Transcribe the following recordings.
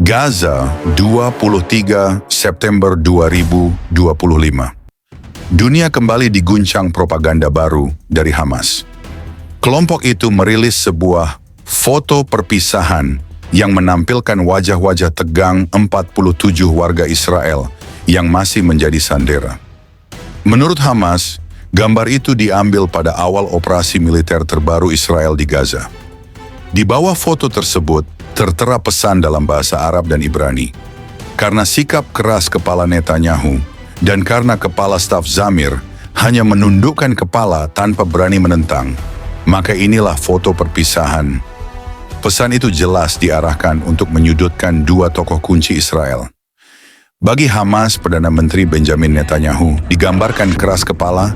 Gaza, 23 September 2025. Dunia kembali diguncang propaganda baru dari Hamas. Kelompok itu merilis sebuah foto perpisahan yang menampilkan wajah-wajah tegang 47 warga Israel yang masih menjadi sandera. Menurut Hamas, gambar itu diambil pada awal operasi militer terbaru Israel di Gaza. Di bawah foto tersebut tertera pesan dalam bahasa Arab dan Ibrani. Karena sikap keras kepala Netanyahu dan karena kepala staf Zamir hanya menundukkan kepala tanpa berani menentang, maka inilah foto perpisahan. Pesan itu jelas diarahkan untuk menyudutkan dua tokoh kunci Israel. Bagi Hamas, Perdana Menteri Benjamin Netanyahu digambarkan keras kepala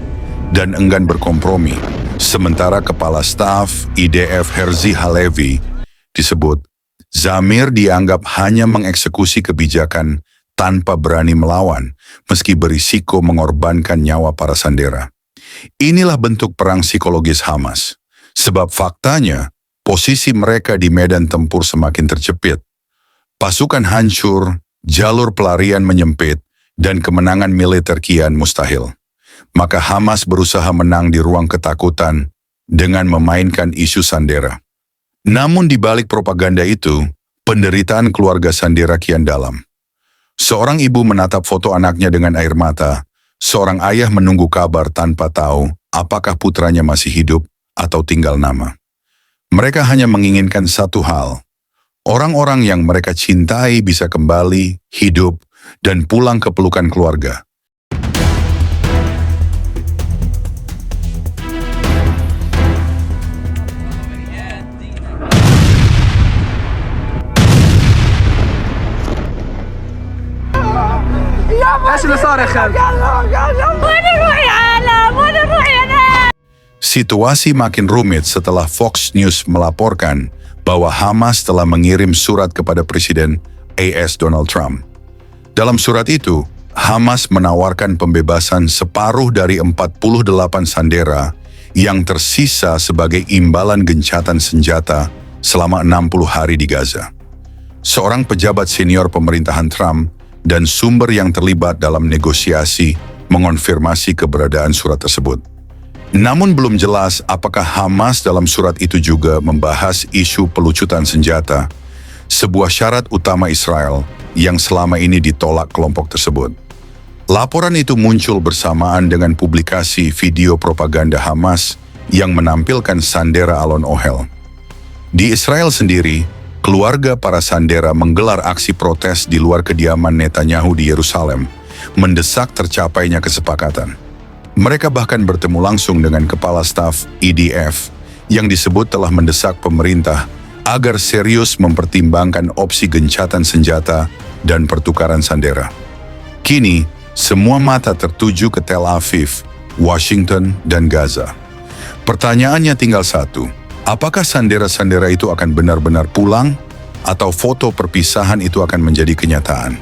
dan enggan berkompromi, sementara Kepala Staf IDF Herzi Halevi disebut Zamir dianggap hanya mengeksekusi kebijakan tanpa berani melawan, meski berisiko mengorbankan nyawa para sandera. Inilah bentuk perang psikologis Hamas, sebab faktanya posisi mereka di medan tempur semakin terjepit. Pasukan hancur, jalur pelarian menyempit, dan kemenangan militer kian mustahil. Maka Hamas berusaha menang di ruang ketakutan dengan memainkan isu sandera. Namun di balik propaganda itu, penderitaan keluarga sandera kian dalam. Seorang ibu menatap foto anaknya dengan air mata, seorang ayah menunggu kabar tanpa tahu apakah putranya masih hidup atau tinggal nama. Mereka hanya menginginkan satu hal, orang-orang yang mereka cintai bisa kembali, hidup, dan pulang ke pelukan keluarga. Situasi makin rumit setelah Fox News melaporkan bahwa Hamas telah mengirim surat kepada Presiden AS Donald Trump. Dalam surat itu, Hamas menawarkan pembebasan separuh dari 48 sandera yang tersisa sebagai imbalan gencatan senjata selama 60 hari di Gaza. Seorang pejabat senior pemerintahan Trump dan sumber yang terlibat dalam negosiasi mengonfirmasi keberadaan surat tersebut. Namun belum jelas apakah Hamas dalam surat itu juga membahas isu pelucutan senjata, sebuah syarat utama Israel yang selama ini ditolak kelompok tersebut. Laporan itu muncul bersamaan dengan publikasi video propaganda Hamas yang menampilkan sandera Alon Ohel. Di Israel sendiri, keluarga para sandera menggelar aksi protes di luar kediaman Netanyahu di Yerusalem, mendesak tercapainya kesepakatan. Mereka bahkan bertemu langsung dengan Kepala Staf IDF yang disebut telah mendesak pemerintah agar serius mempertimbangkan opsi gencatan senjata dan pertukaran sandera. Kini, semua mata tertuju ke Tel Aviv, Washington, dan Gaza. Pertanyaannya tinggal satu, apakah sandera-sandera itu akan benar-benar pulang atau foto perpisahan itu akan menjadi kenyataan?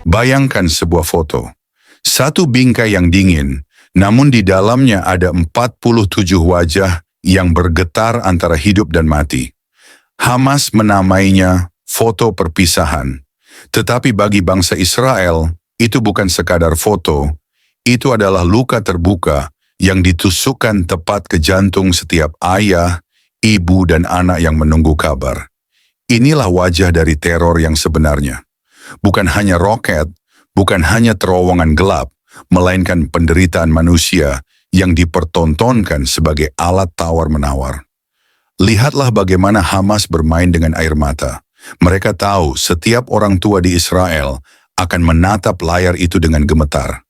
Bayangkan sebuah foto. Satu bingkai yang dingin, namun di dalamnya ada 47 wajah yang bergetar antara hidup dan mati. Hamas menamainya foto perpisahan. Tetapi bagi bangsa Israel, itu bukan sekadar foto, itu adalah luka terbuka yang ditusukkan tepat ke jantung setiap ayah, ibu, dan anak yang menunggu kabar. Inilah wajah dari teror yang sebenarnya. Bukan hanya roket, bukan hanya terowongan gelap, melainkan penderitaan manusia yang dipertontonkan sebagai alat tawar-menawar. Lihatlah bagaimana Hamas bermain dengan air mata. Mereka tahu setiap orang tua di Israel akan menatap layar itu dengan gemetar.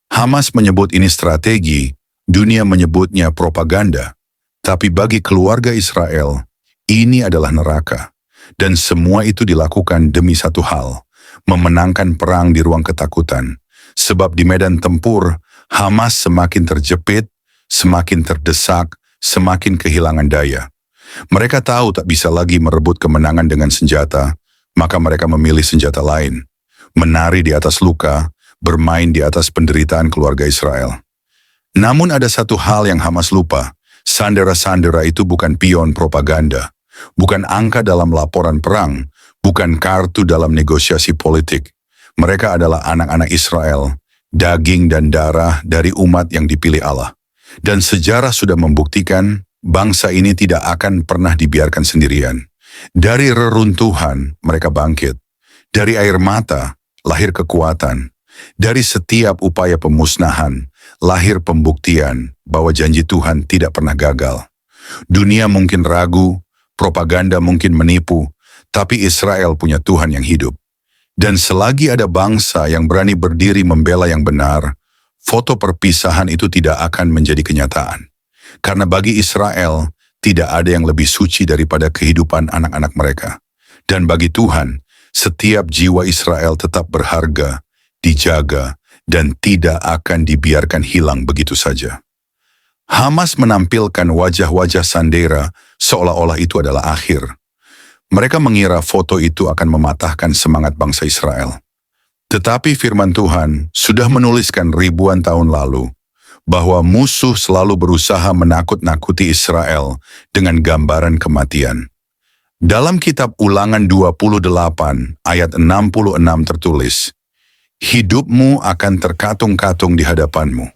Hamas menyebut ini strategi, dunia menyebutnya propaganda. Tapi bagi keluarga Israel, ini adalah neraka. Dan semua itu dilakukan demi satu hal, memenangkan perang di ruang ketakutan. Sebab di medan tempur, Hamas semakin terjepit, semakin terdesak, semakin kehilangan daya. Mereka tahu tak bisa lagi merebut kemenangan dengan senjata, maka mereka memilih senjata lain. Menari di atas luka, bermain di atas penderitaan keluarga Israel. Namun ada satu hal yang Hamas lupa, Sandera-sandera itu bukan pion propaganda, bukan angka dalam laporan perang, bukan kartu dalam negosiasi politik. Mereka adalah anak-anak Israel, daging dan darah dari umat yang dipilih Allah. Dan sejarah sudah membuktikan bangsa ini tidak akan pernah dibiarkan sendirian. Dari reruntuhan mereka bangkit. Dari air mata lahir kekuatan. Dari setiap upaya pemusnahan lahir pembuktian bahwa janji Tuhan tidak pernah gagal. Dunia mungkin ragu, propaganda mungkin menipu, tapi Israel punya Tuhan yang hidup. Dan selagi ada bangsa yang berani berdiri membela yang benar, foto perpisahan itu tidak akan menjadi kenyataan. Karena bagi Israel, tidak ada yang lebih suci daripada kehidupan anak-anak mereka. Dan bagi Tuhan, setiap jiwa Israel tetap berharga, dijaga, dan tidak akan dibiarkan hilang begitu saja. Hamas menampilkan wajah-wajah Sandera seolah-olah itu adalah akhir. Mereka mengira foto itu akan mematahkan semangat bangsa Israel. Tetapi firman Tuhan sudah menuliskan ribuan tahun lalu bahwa musuh selalu berusaha menakut-nakuti Israel dengan gambaran kematian. Dalam kitab Ulangan 28 ayat 66 tertulis, "Hidupmu akan terkatung-katung di hadapanmu.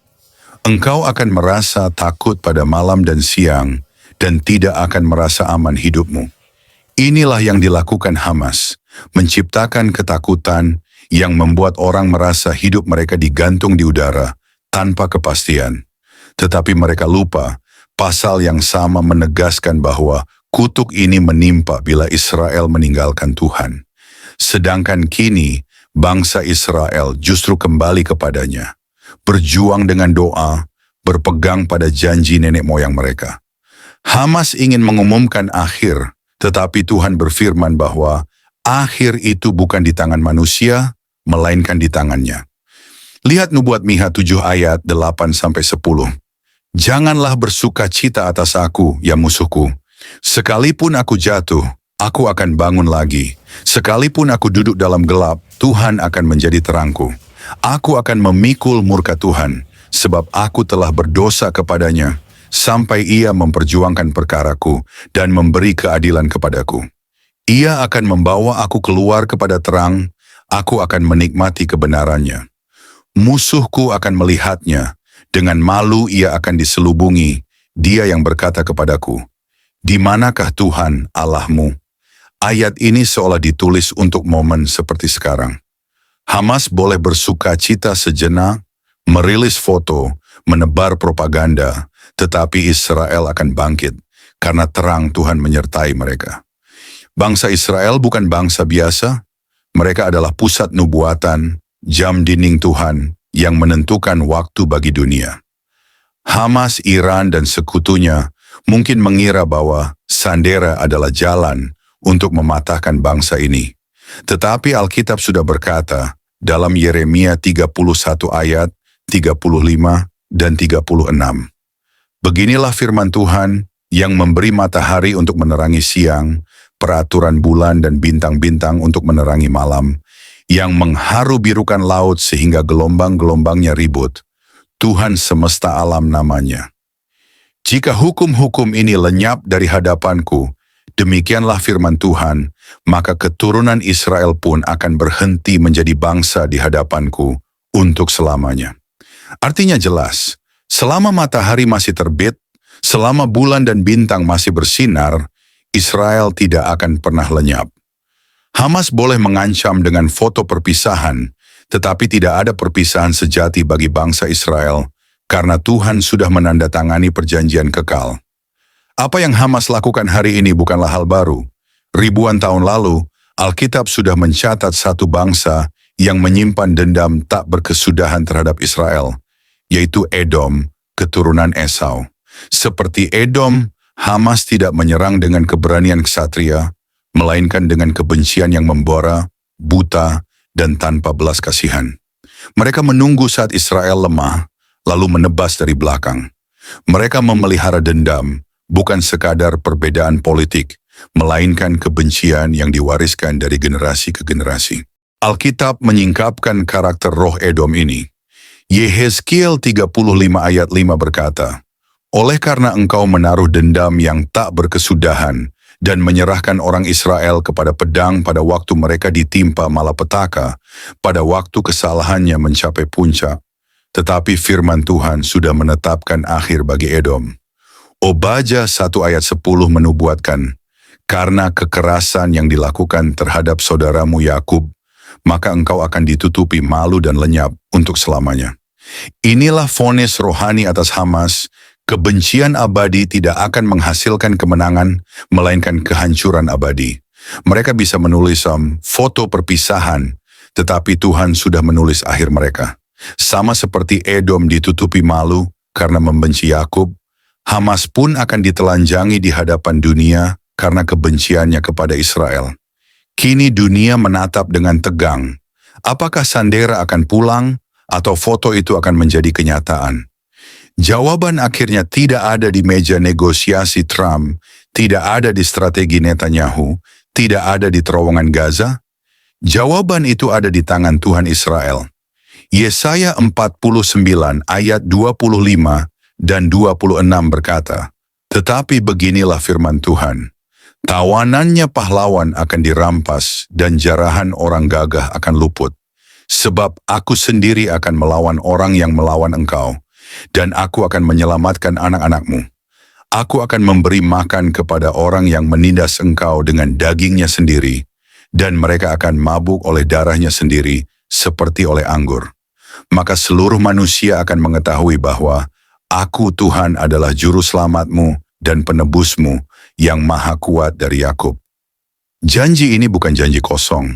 Engkau akan merasa takut pada malam dan siang, dan tidak akan merasa aman hidupmu." Inilah yang dilakukan Hamas, menciptakan ketakutan yang membuat orang merasa hidup mereka digantung di udara tanpa kepastian. Tetapi mereka lupa, pasal yang sama menegaskan bahwa kutuk ini menimpa bila Israel meninggalkan Tuhan. Sedangkan kini, bangsa Israel justru kembali kepadanya, berjuang dengan doa, berpegang pada janji nenek moyang mereka. Hamas ingin mengumumkan akhir, tetapi Tuhan berfirman bahwa akhir itu bukan di tangan manusia, melainkan di tangannya. Lihat nubuat Miha 7 ayat 8-10. "Janganlah bersuka cita atas aku, ya musuhku. Sekalipun aku jatuh, aku akan bangun lagi. Sekalipun aku duduk dalam gelap, Tuhan akan menjadi terangku. Aku akan memikul murka Tuhan, sebab aku telah berdosa kepadanya, sampai Ia memperjuangkan perkaraku dan memberi keadilan kepadaku. Ia akan membawa aku keluar kepada terang, aku akan menikmati kebenarannya. Musuhku akan melihatnya, dengan malu ia akan diselubungi, dia yang berkata kepadaku, 'Di manakah Tuhan Allahmu?'" Ayat ini seolah ditulis untuk momen seperti sekarang. Hamas boleh bersuka cita sejenak, merilis foto, menebar propaganda, tetapi Israel akan bangkit karena terang Tuhan menyertai mereka. Bangsa Israel bukan bangsa biasa, mereka adalah pusat nubuatan, jam dinding Tuhan yang menentukan waktu bagi dunia. Hamas, Iran, dan sekutunya mungkin mengira bahwa Sandera adalah jalan untuk mematahkan bangsa ini. Tetapi Alkitab sudah berkata dalam Yeremia 31 ayat 35 dan 36. "Beginilah firman Tuhan yang memberi matahari untuk menerangi siang, peraturan bulan dan bintang-bintang untuk menerangi malam, yang mengharu birukan laut sehingga gelombang-gelombangnya ribut. Tuhan semesta alam namanya. Jika hukum-hukum ini lenyap dari hadapanku, demikianlah firman Tuhan, maka keturunan Israel pun akan berhenti menjadi bangsa di hadapanku untuk selamanya." Artinya jelas, selama matahari masih terbit, selama bulan dan bintang masih bersinar, Israel tidak akan pernah lenyap. Hamas boleh mengancam dengan foto perpisahan, tetapi tidak ada perpisahan sejati bagi bangsa Israel, karena Tuhan sudah menandatangani perjanjian kekal. Apa yang Hamas lakukan hari ini bukanlah hal baru. Ribuan tahun lalu, Alkitab sudah mencatat satu bangsa yang menyimpan dendam tak berkesudahan terhadap Israel, yaitu Edom, keturunan Esau. Seperti Edom, Hamas tidak menyerang dengan keberanian ksatria, melainkan dengan kebencian yang membara, buta, dan tanpa belas kasihan. Mereka menunggu saat Israel lemah, lalu menebas dari belakang. Mereka memelihara dendam, bukan sekadar perbedaan politik, melainkan kebencian yang diwariskan dari generasi ke generasi. Alkitab menyingkapkan karakter roh Edom ini. Yehezkiel 35 ayat 5 berkata, Oleh karena engkau menaruh dendam yang tak berkesudahan dan menyerahkan orang Israel kepada pedang pada waktu mereka ditimpa malapetaka, pada waktu kesalahannya mencapai puncak. Tetapi firman Tuhan sudah menetapkan akhir bagi Edom. Obadja 1 ayat 10 menubuatkan, karena kekerasan yang dilakukan terhadap saudaramu Yakub, maka engkau akan ditutupi malu dan lenyap untuk selamanya. Inilah vonis rohani atas Hamas. Kebencian abadi tidak akan menghasilkan kemenangan, melainkan kehancuran abadi. Mereka bisa menulis foto perpisahan, tetapi Tuhan sudah menulis akhir mereka. Sama seperti Edom ditutupi malu karena membenci Yakub, Hamas pun akan ditelanjangi di hadapan dunia karena kebenciannya kepada Israel. Kini dunia menatap dengan tegang. Apakah Sandera akan pulang atau foto itu akan menjadi kenyataan? Jawaban akhirnya tidak ada di meja negosiasi Trump, tidak ada di strategi Netanyahu, tidak ada di terowongan Gaza. Jawaban itu ada di tangan Tuhan Israel. Yesaya 49 ayat 25 dan 26 berkata, "Tetapi beginilah firman Tuhan, tawanannya pahlawan akan dirampas dan jarahan orang gagah akan luput. Sebab aku sendiri akan melawan orang yang melawan engkau, dan aku akan menyelamatkan anak-anakmu. Aku akan memberi makan kepada orang yang menindas engkau dengan dagingnya sendiri, dan mereka akan mabuk oleh darahnya sendiri, seperti oleh anggur. Maka seluruh manusia akan mengetahui bahwa Aku Tuhan adalah juru selamatmu dan penebusmu yang maha kuat dari Yakub." Janji ini bukan janji kosong.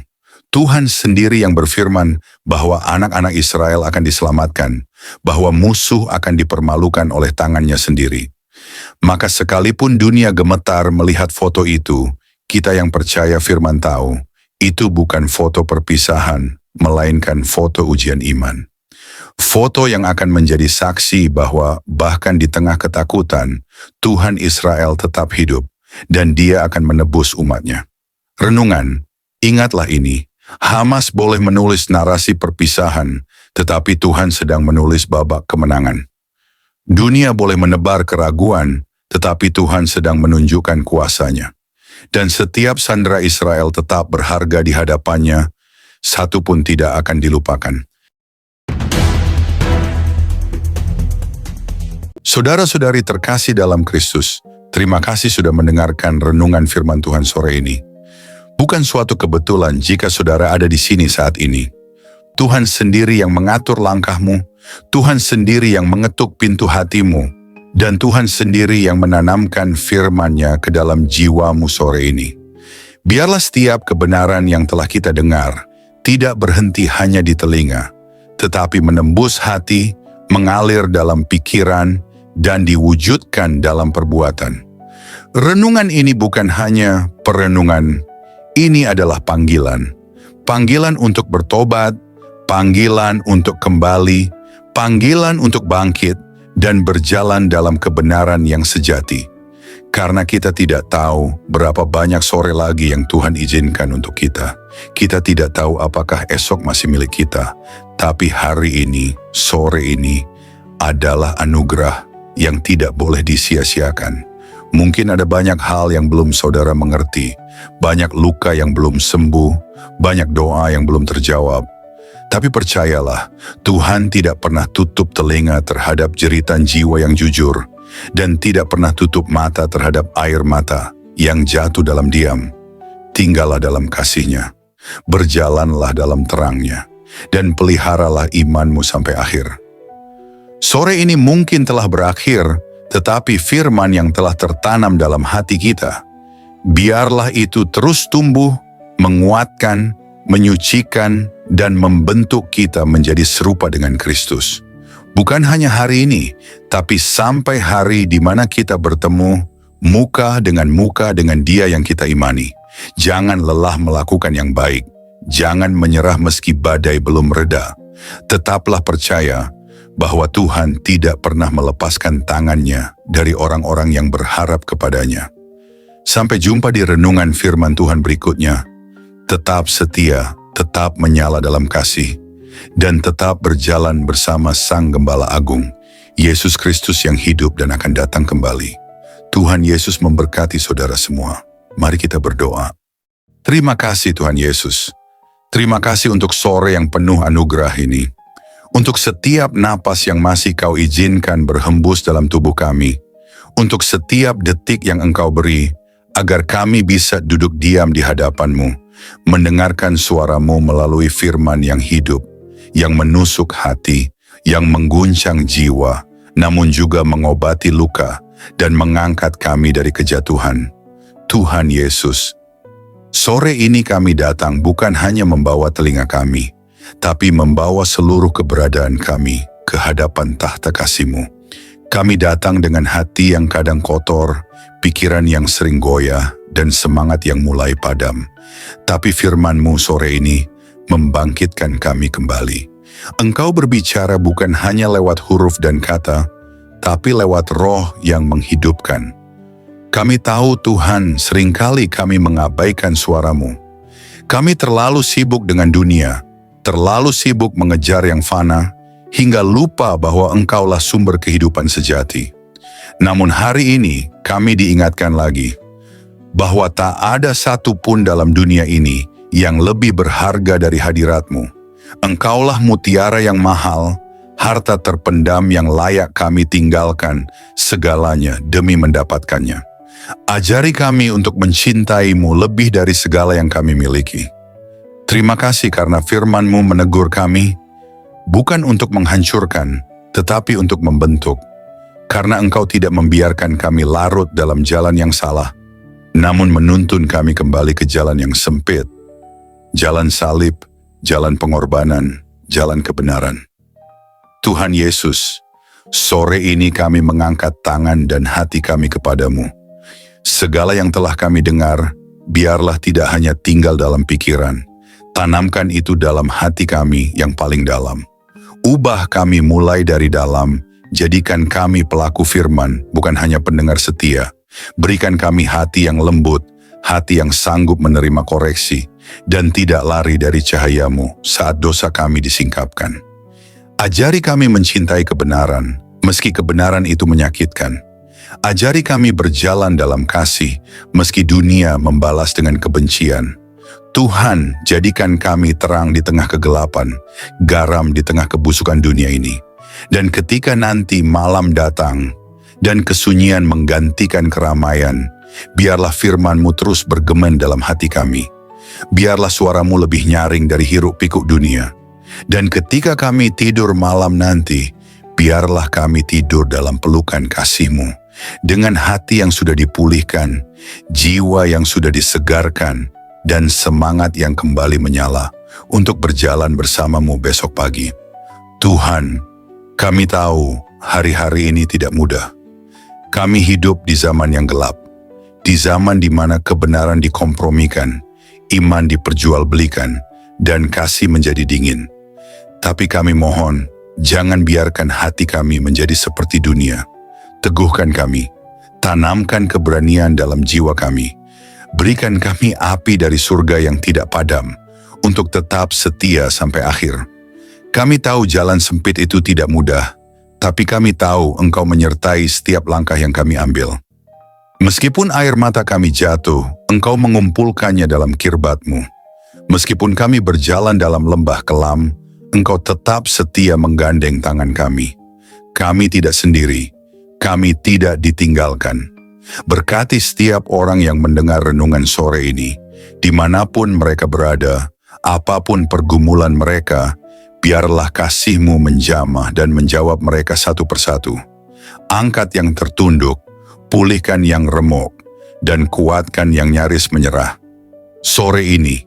Tuhan sendiri yang berfirman bahwa anak-anak Israel akan diselamatkan, bahwa musuh akan dipermalukan oleh tangannya sendiri. Maka sekalipun dunia gemetar melihat foto itu, kita yang percaya firman tahu, itu bukan foto perpisahan, melainkan foto ujian iman. Foto yang akan menjadi saksi bahwa bahkan di tengah ketakutan, Tuhan Israel tetap hidup, dan Dia akan menebus umatnya. Renungan, ingatlah ini. Hamas boleh menulis narasi perpisahan, tetapi Tuhan sedang menulis babak kemenangan. Dunia boleh menebar keraguan, tetapi Tuhan sedang menunjukkan kuasanya. Dan setiap sandera Israel tetap berharga di hadapannya, satu pun tidak akan dilupakan. Saudara-saudari terkasih dalam Kristus, terima kasih sudah mendengarkan renungan firman Tuhan sore ini. Bukan suatu kebetulan jika saudara ada di sini saat ini. Tuhan sendiri yang mengatur langkahmu, Tuhan sendiri yang mengetuk pintu hatimu, dan Tuhan sendiri yang menanamkan firman-Nya ke dalam jiwamu sore ini. Biarlah setiap kebenaran yang telah kita dengar tidak berhenti hanya di telinga, tetapi menembus hati, mengalir dalam pikiran, dan diwujudkan dalam perbuatan. Renungan ini bukan hanya perenungan, ini adalah panggilan. Panggilan untuk bertobat, panggilan untuk kembali, panggilan untuk bangkit, dan berjalan dalam kebenaran yang sejati. Karena kita tidak tahu berapa banyak sore lagi yang Tuhan izinkan untuk kita. Kita tidak tahu apakah esok masih milik kita. Tapi hari ini, sore ini, adalah anugerah yang tidak boleh disia-siakan. Mungkin ada banyak hal yang belum saudara mengerti, banyak luka yang belum sembuh, banyak doa yang belum terjawab. Tapi percayalah, Tuhan tidak pernah tutup telinga terhadap jeritan jiwa yang jujur, dan tidak pernah tutup mata terhadap air mata yang jatuh dalam diam. Tinggallah dalam kasih-Nya, berjalanlah dalam terang-Nya, dan peliharalah imanmu sampai akhir. Sore ini mungkin telah berakhir, tetapi firman yang telah tertanam dalam hati kita, biarlah itu terus tumbuh, menguatkan, menyucikan, dan membentuk kita menjadi serupa dengan Kristus. Bukan hanya hari ini, tapi sampai hari di mana kita bertemu muka dengan Dia yang kita imani. Jangan lelah melakukan yang baik. Jangan menyerah meski badai belum reda. Tetaplah percaya bahwa Tuhan tidak pernah melepaskan tangan-Nya dari orang-orang yang berharap kepadanya. Sampai jumpa di renungan firman Tuhan berikutnya. Tetap setia, tetap menyala dalam kasih, dan tetap berjalan bersama Sang Gembala Agung, Yesus Kristus yang hidup dan akan datang kembali. Tuhan Yesus memberkati saudara semua. Mari kita berdoa. Terima kasih Tuhan Yesus. Terima kasih untuk sore yang penuh anugerah ini. Untuk setiap napas yang masih Kau izinkan berhembus dalam tubuh kami. Untuk setiap detik yang Engkau beri, agar kami bisa duduk diam di hadapan-Mu, mendengarkan suara-Mu melalui firman yang hidup, yang menusuk hati, yang mengguncang jiwa, namun juga mengobati luka, dan mengangkat kami dari kejatuhan. Tuhan Yesus, sore ini kami datang bukan hanya membawa telinga kami, tapi membawa seluruh keberadaan kami ke hadapan tahta kasih-Mu. Kami datang dengan hati yang kadang kotor, pikiran yang sering goyah, dan semangat yang mulai padam. Tapi firman-Mu sore ini membangkitkan kami kembali. Engkau berbicara bukan hanya lewat huruf dan kata, tapi lewat roh yang menghidupkan. Kami tahu Tuhan, seringkali kami mengabaikan suara-Mu. Kami terlalu sibuk dengan dunia, terlalu sibuk mengejar yang fana, hingga lupa bahwa Engkaulah sumber kehidupan sejati. Namun hari ini kami diingatkan lagi, bahwa tak ada satu pun dalam dunia ini yang lebih berharga dari hadirat-Mu. Engkaulah mutiara yang mahal, harta terpendam yang layak kami tinggalkan segalanya demi mendapatkannya. Ajari kami untuk mencintai-Mu lebih dari segala yang kami miliki. Terima kasih karena firman-Mu menegur kami, bukan untuk menghancurkan, tetapi untuk membentuk. Karena Engkau tidak membiarkan kami larut dalam jalan yang salah, namun menuntun kami kembali ke jalan yang sempit, jalan salib, jalan pengorbanan, jalan kebenaran. Tuhan Yesus, sore ini kami mengangkat tangan dan hati kami kepadamu. Segala yang telah kami dengar, biarlah tidak hanya tinggal dalam pikiran. Tanamkan itu dalam hati kami yang paling dalam. Ubah kami mulai dari dalam, jadikan kami pelaku firman, bukan hanya pendengar setia. Berikan kami hati yang lembut, hati yang sanggup menerima koreksi, dan tidak lari dari cahaya-Mu saat dosa kami disingkapkan. Ajari kami mencintai kebenaran, meski kebenaran itu menyakitkan. Ajari kami berjalan dalam kasih, meski dunia membalas dengan kebencian. Tuhan, jadikan kami terang di tengah kegelapan, garam di tengah kebusukan dunia ini. Dan ketika nanti malam datang, dan kesunyian menggantikan keramaian, biarlah firman-Mu terus bergema dalam hati kami. Biarlah suara-Mu lebih nyaring dari hiruk-pikuk dunia. Dan ketika kami tidur malam nanti, biarlah kami tidur dalam pelukan kasih-Mu, dengan hati yang sudah dipulihkan, jiwa yang sudah disegarkan, dan semangat yang kembali menyala untuk berjalan bersama-Mu besok pagi. Tuhan, kami tahu hari-hari ini tidak mudah. Kami hidup di zaman yang gelap, di zaman di mana kebenaran dikompromikan, iman diperjualbelikan, dan kasih menjadi dingin. Tapi kami mohon, jangan biarkan hati kami menjadi seperti dunia. Teguhkan kami, tanamkan keberanian dalam jiwa kami. Berikan kami api dari surga yang tidak padam, untuk tetap setia sampai akhir. Kami tahu jalan sempit itu tidak mudah, tapi kami tahu Engkau menyertai setiap langkah yang kami ambil. Meskipun air mata kami jatuh, Engkau mengumpulkannya dalam kirbat-Mu. Meskipun kami berjalan dalam lembah kelam, Engkau tetap setia menggandeng tangan kami. Kami tidak sendiri, kami tidak ditinggalkan. Berkati setiap orang yang mendengar renungan sore ini, dimanapun mereka berada, apapun pergumulan mereka, biarlah kasih-Mu menjamah dan menjawab mereka satu persatu. Angkat yang tertunduk, pulihkan yang remuk, dan kuatkan yang nyaris menyerah. Sore ini,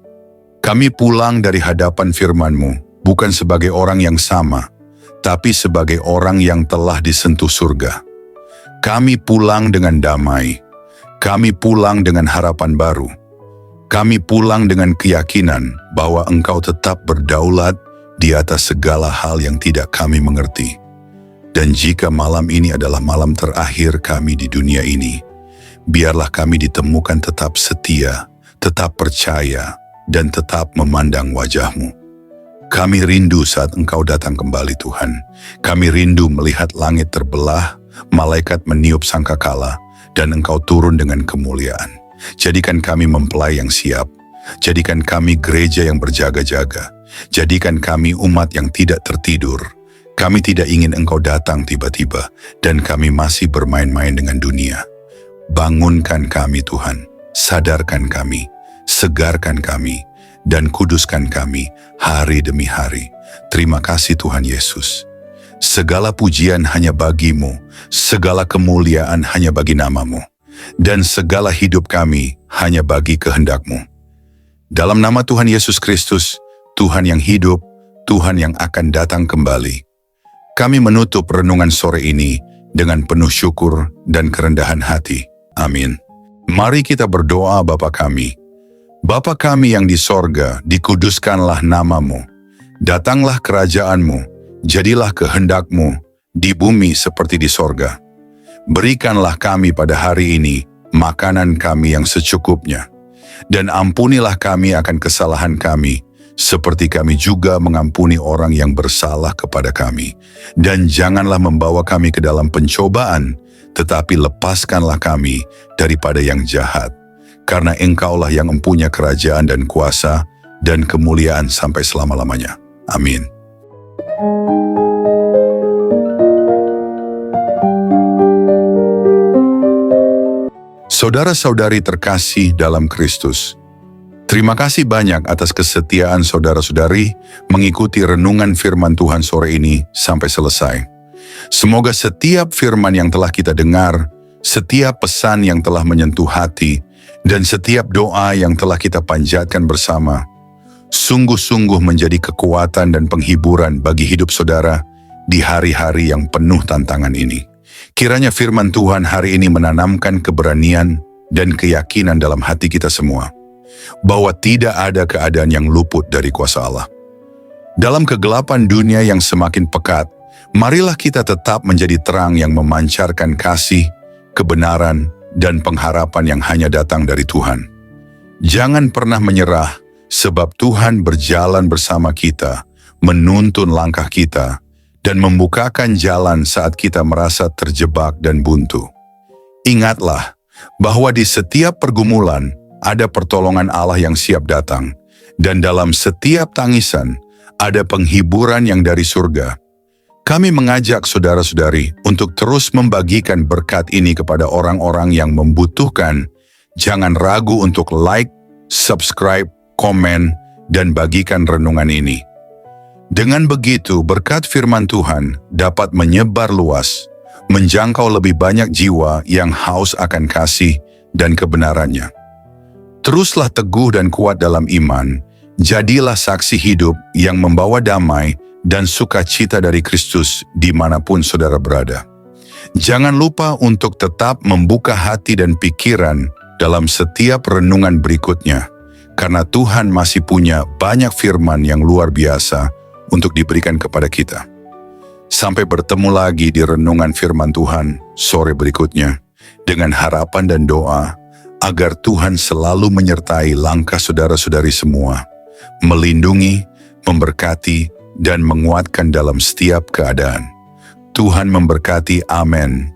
kami pulang dari hadapan firman-Mu, bukan sebagai orang yang sama, tapi sebagai orang yang telah disentuh surga. Kami pulang dengan damai, kami pulang dengan harapan baru, kami pulang dengan keyakinan bahwa Engkau tetap berdaulat di atas segala hal yang tidak kami mengerti. Dan jika malam ini adalah malam terakhir kami di dunia ini, biarlah kami ditemukan tetap setia, tetap percaya, dan tetap memandang wajah-Mu. Kami rindu saat Engkau datang kembali Tuhan. Kami rindu melihat langit terbelah, malaikat meniup sangkakala, dan Engkau turun dengan kemuliaan. Jadikan kami mempelai yang siap. Jadikan kami gereja yang berjaga-jaga. Jadikan kami umat yang tidak tertidur. Kami tidak ingin Engkau datang tiba-tiba, dan kami masih bermain-main dengan dunia. Bangunkan kami Tuhan, sadarkan kami, segarkan kami, dan kuduskan kami hari demi hari. Terima kasih Tuhan Yesus. Segala pujian hanya bagi-Mu, segala kemuliaan hanya bagi nama-Mu, dan segala hidup kami hanya bagi kehendak-Mu. Dalam nama Tuhan Yesus Kristus, Tuhan yang hidup, Tuhan yang akan datang kembali, kami menutup renungan sore ini dengan penuh syukur dan kerendahan hati. Amin. Mari kita berdoa. Bapa kami. Bapa kami yang di sorga, dikuduskanlah nama-Mu. Datanglah kerajaan-Mu, jadilah kehendak-Mu di bumi seperti di sorga. Berikanlah kami pada hari ini makanan kami yang secukupnya. Dan ampunilah kami akan kesalahan kami, seperti kami juga mengampuni orang yang bersalah kepada kami. Dan janganlah membawa kami ke dalam pencobaan, tetapi lepaskanlah kami daripada yang jahat. Karena Engkaulah yang mempunyai kerajaan dan kuasa dan kemuliaan sampai selama-lamanya. Amin. Saudara-saudari terkasih dalam Kristus, terima kasih banyak atas kesetiaan saudara-saudari mengikuti renungan firman Tuhan sore ini sampai selesai. Semoga setiap firman yang telah kita dengar, setiap pesan yang telah menyentuh hati, dan setiap doa yang telah kita panjatkan bersama, sungguh-sungguh menjadi kekuatan dan penghiburan bagi hidup saudara di hari-hari yang penuh tantangan ini. Kiranya firman Tuhan hari ini menanamkan keberanian dan keyakinan dalam hati kita semua, bahwa tidak ada keadaan yang luput dari kuasa Allah. Dalam kegelapan dunia yang semakin pekat, marilah kita tetap menjadi terang yang memancarkan kasih, kebenaran, dan pengharapan yang hanya datang dari Tuhan. Jangan pernah menyerah, sebab Tuhan berjalan bersama kita, menuntun langkah kita, dan membukakan jalan saat kita merasa terjebak dan buntu. Ingatlah bahwa di setiap pergumulan ada pertolongan Allah yang siap datang, dan dalam setiap tangisan ada penghiburan yang dari surga. Kami mengajak saudara-saudari untuk terus membagikan berkat ini kepada orang-orang yang membutuhkan. Jangan ragu untuk like, subscribe, komen, dan bagikan renungan ini. Dengan begitu, berkat firman Tuhan dapat menyebar luas, menjangkau lebih banyak jiwa yang haus akan kasih dan kebenarannya. Teruslah teguh dan kuat dalam iman, jadilah saksi hidup yang membawa damai dan sukacita dari Kristus dimanapun saudara berada. Jangan lupa untuk tetap membuka hati dan pikiran dalam setiap renungan berikutnya, karena Tuhan masih punya banyak firman yang luar biasa untuk diberikan kepada kita. Sampai bertemu lagi di renungan firman Tuhan sore berikutnya, dengan harapan dan doa agar Tuhan selalu menyertai langkah saudara-saudari semua, melindungi, memberkati, dan menguatkan dalam setiap keadaan. Tuhan memberkati. Amin.